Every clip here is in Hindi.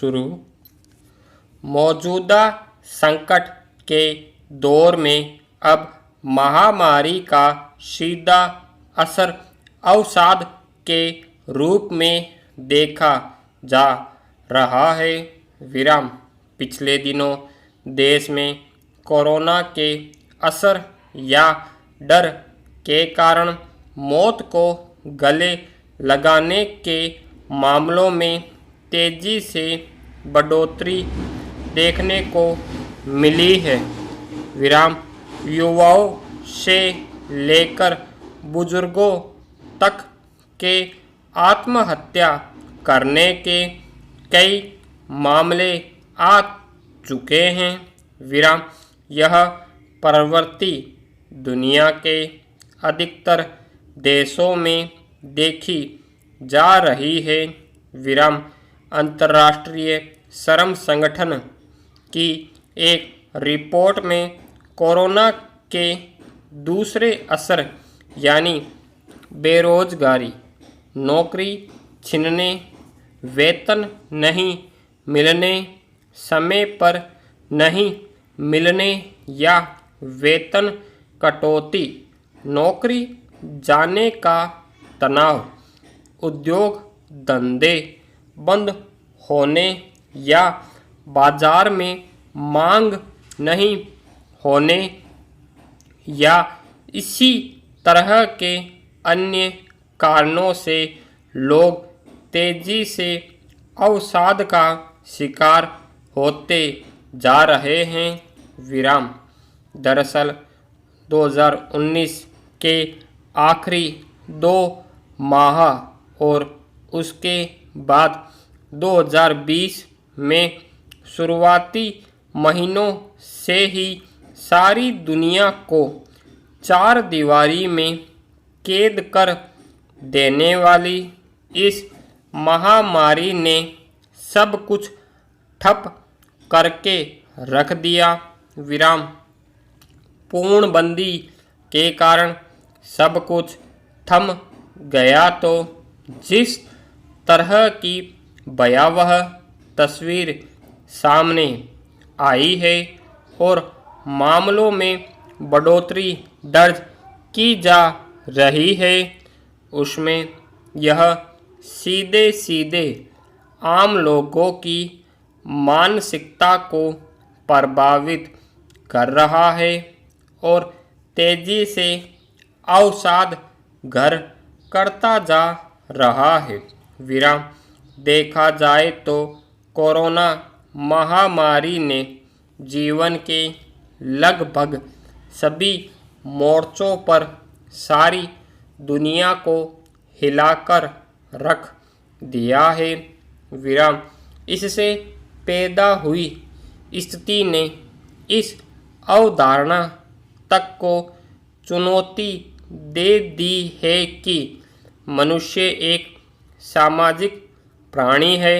शुरू। मौजूदा संकट के दौर में अब महामारी का सीधा असर अवसाद के रूप में देखा जा रहा है। विराम। पिछले दिनों देश में कोरोना के असर या डर के कारण मौत को गले लगाने के मामलों में तेजी से बढ़ोतरी देखने को मिली है। विराम। युवाओं से लेकर बुजुर्गों तक के आत्महत्या करने के कई मामले आ चुके हैं। विराम। यह प्रवृत्ति दुनिया के अधिकतर देशों में देखी जा रही है। विराम। अंतर्राष्ट्रीय श्रम संगठन की एक रिपोर्ट में कोरोना के दूसरे असर यानी बेरोजगारी, नौकरी छिनने, वेतन नहीं मिलने, समय पर नहीं मिलने या वेतन कटौती, नौकरी जाने का तनाव, उद्योग धंधे बंद होने या बाजार में मांग नहीं होने या इसी तरह के अन्य कारणों से लोग तेजी से अवसाद का शिकार होते जा रहे हैं। विराम। दरअसल 2019 के आखिरी 2 माह और उसके बाद 2020 में शुरुआती महीनों से ही सारी दुनिया को चार दीवारी में कैद कर देने वाली इस महामारी ने सब कुछ ठप करके रख दिया। विराम। पूर्णबंदी के कारण सब कुछ थम गया तो जिस तरह की भयावह तस्वीर सामने आई है और मामलों में बढ़ोतरी दर्ज की जा रही है, उसमें यह सीधे सीधे आम लोगों की मानसिकता को प्रभावित कर रहा है और तेजी से अवसाद घर करता जा रहा है। विराम। देखा जाए तो कोरोना महामारी ने जीवन के लगभग सभी मोर्चों पर सारी दुनिया को हिलाकर रख दिया है। विराम। इससे पैदा हुई स्थिति ने इस अवधारणा तक को चुनौती दे दी है कि मनुष्य एक सामाजिक प्राणी है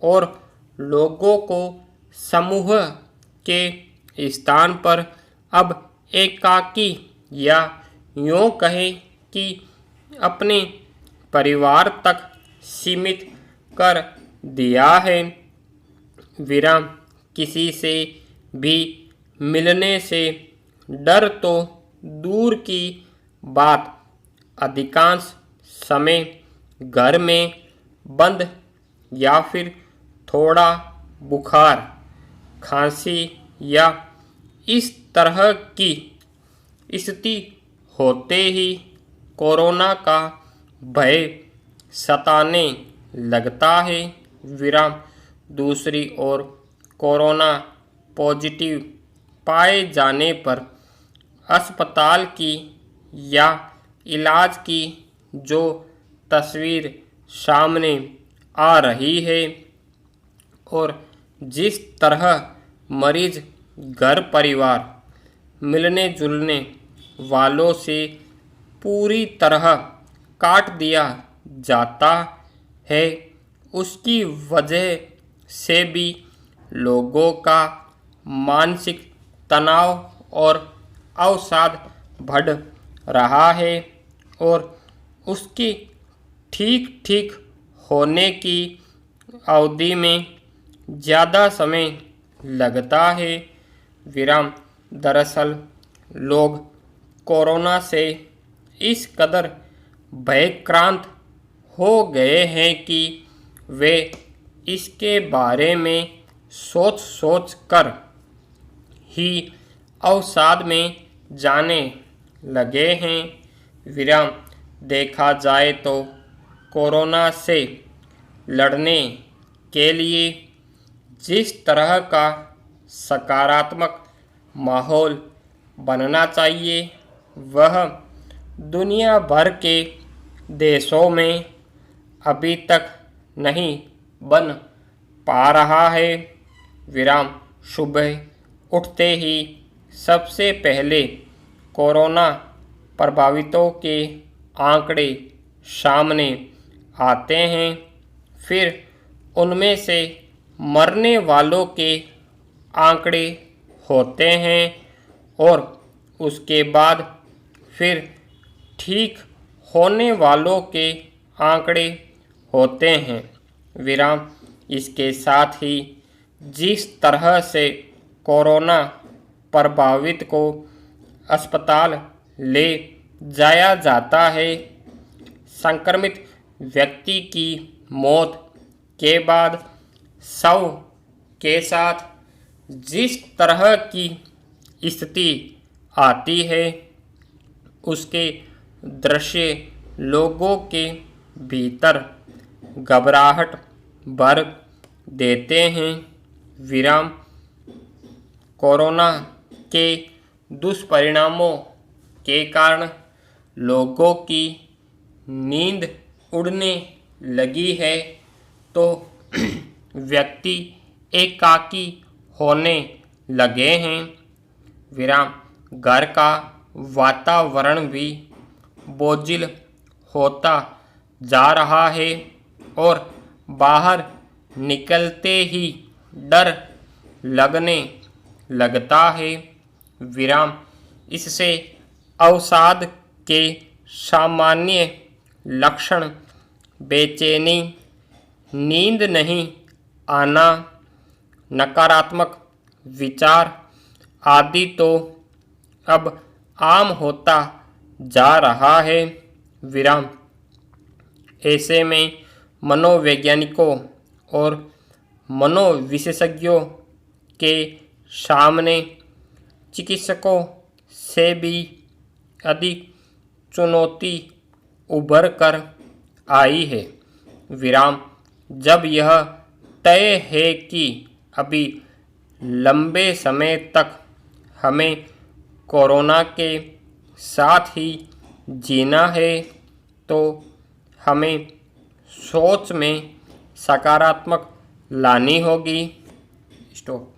और लोगों को समूह के स्थान पर अब एकाकी या यूँ कहें कि अपने परिवार तक सीमित कर दिया है। विराम। किसी से भी मिलने से डर तो दूर की बात, अधिकांश समय घर में बंद या फिर थोड़ा बुखार, खांसी या इस तरह की स्थिति होते ही कोरोना का भय सताने लगता है। विराम। दूसरी ओर कोरोना पॉजिटिव पाए जाने पर अस्पताल की या इलाज की जो तस्वीर सामने आ रही है और जिस तरह मरीज घर परिवार मिलने जुलने वालों से पूरी तरह काट दिया जाता है, उसकी वजह से भी लोगों का मानसिक तनाव और अवसाद बढ़ रहा है और उसकी ठीक ठीक होने की अवधि में ज़्यादा समय लगता है। विराम दरअसल लोग कोरोना से इस कदर भयक्रांत हो गए हैं कि वे इसके बारे में सोच सोच कर ही अवसाद में जाने लगे हैं। विराम देखा जाए तो कोरोना से लड़ने के लिए जिस तरह का सकारात्मक माहौल बनना चाहिए वह दुनिया भर के देशों में अभी तक नहीं बन पा रहा है। विराम सुबह उठते ही सबसे पहले कोरोना प्रभावितों के आंकड़े सामने आते हैं, फिर उनमें से मरने वालों के आंकड़े होते हैं और उसके बाद फिर ठीक होने वालों के आंकड़े होते हैं। विराम इसके साथ ही जिस तरह से कोरोना प्रभावित को अस्पताल ले जाया जाता है, संक्रमित व्यक्ति की मौत के बाद शव के साथ जिस तरह की स्थिति आती है, उसके दृश्य लोगों के भीतर घबराहट भर देते हैं। विराम कोरोना के दुष्परिणामों के कारण लोगों की नींद उड़ने लगी है तो व्यक्ति एकाकी होने लगे हैं। विराम घर का वातावरण भी बोझिल होता जा रहा है और बाहर निकलते ही डर लगने लगता है। विराम इससे अवसाद के सामान्य लक्षण बेचैनी, नींद नहीं आना, नकारात्मक विचार आदि तो अब आम होता जा रहा है। विराम ऐसे में मनोवैज्ञानिकों और मनोविशेषज्ञों के सामने चिकित्सकों से भी अधिक चुनौती उभर कर आई है। विराम जब यह तय है कि अभी लंबे समय तक हमें कोरोना के साथ ही जीना है तो हमें सोच में सकारात्मक लानी होगी। स्टॉप।